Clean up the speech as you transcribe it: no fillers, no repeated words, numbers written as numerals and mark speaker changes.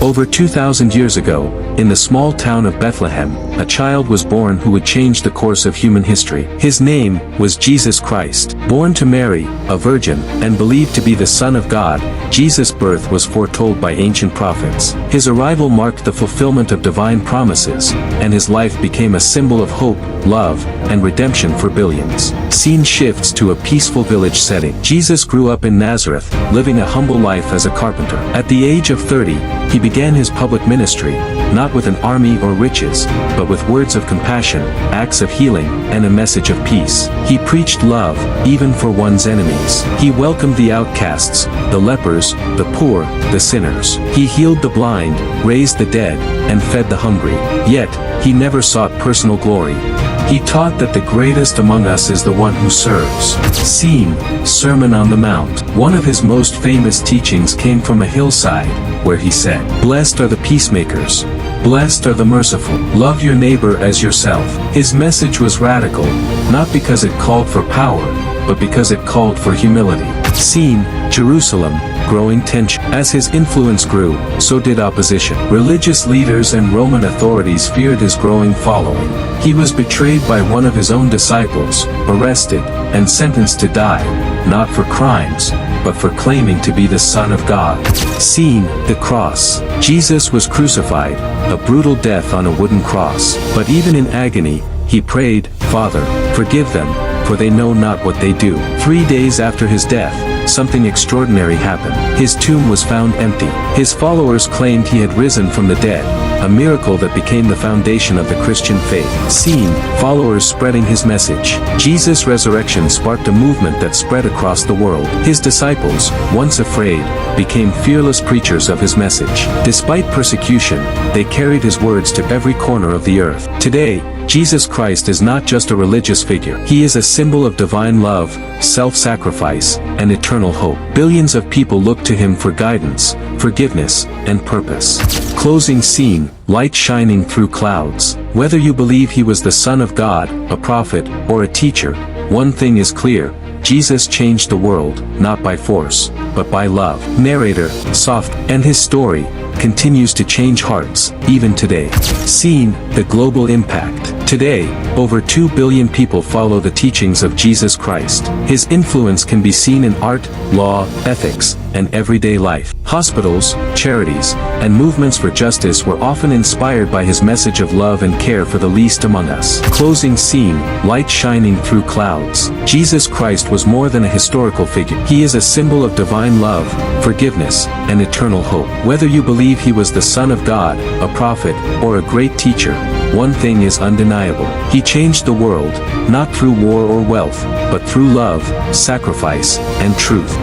Speaker 1: Over 2,000 years ago, in the small town of Bethlehem, a child was born who would change the course of human history. His name was Jesus Christ. Born to Mary, a virgin, and believed to be the Son of God, Jesus' birth was foretold by ancient prophets. His arrival marked the fulfillment of divine promises, and his life became a symbol of hope, love, and redemption for billions. Scene shifts to a peaceful village setting. Jesus grew up in Nazareth, living a humble life as a carpenter. At the age of 30, he began his public ministry, not with an army or riches, but with words of compassion, acts of healing, and a message of peace. He preached love, even for one's enemies. He welcomed the outcasts, the lepers, the poor, the sinners. He healed the blind, raised the dead, and fed the hungry. Yet, he never sought personal glory. He taught that the greatest among us is the one who serves. Scene: Sermon on the Mount. One of his most famous teachings came from a hillside, where he said, "Blessed are the peacemakers. Blessed are the merciful. Love your neighbor as yourself." His message was radical, not because it called for power, but because it called for humility. Scene: Jerusalem, growing tension. As his influence grew, so did opposition. Religious leaders and Roman authorities feared his growing following. He was betrayed by one of his own disciples, arrested, and sentenced to die, not for crimes, but for claiming to be the Son of God. Scene: The cross. Jesus was crucified, a brutal death on a wooden cross. But even in agony, he prayed, "Father, forgive them, for they know not what they do." 3 days after his death, something extraordinary happened. His tomb was found empty. His followers claimed he had risen from the dead, a miracle that became the foundation of the Christian faith. Scene: Followers spreading his message. Jesus' resurrection sparked a movement that spread across the world. His disciples, once afraid, became fearless preachers of his message. Despite persecution, they carried his words to every corner of the earth. Today, Jesus Christ is not just a religious figure. He is a symbol of divine love, self-sacrifice, and eternal hope. Billions of people look to him for guidance, forgiveness, and purpose. Closing scene: Light shining through clouds. Whether you believe he was the Son of God, a prophet, or a teacher, one thing is clear: Jesus changed the world, not by force, but by love. Narrator: Soft. And his story continues to change hearts, even today. Scene: The global impact. Today, over 2 billion people follow the teachings of Jesus Christ. His influence can be seen in art, law, ethics, and everyday life. Hospitals, charities, and movements for justice were often inspired by his message of love and care for the least among us. Closing scene: Light shining through clouds. Jesus Christ was more than a historical figure. He is a symbol of divine love, forgiveness, and eternal hope. Whether you believe he was the Son of God, a prophet, or a great teacher, one thing is undeniable: he changed the world, not through war or wealth, but through love, sacrifice, and truth.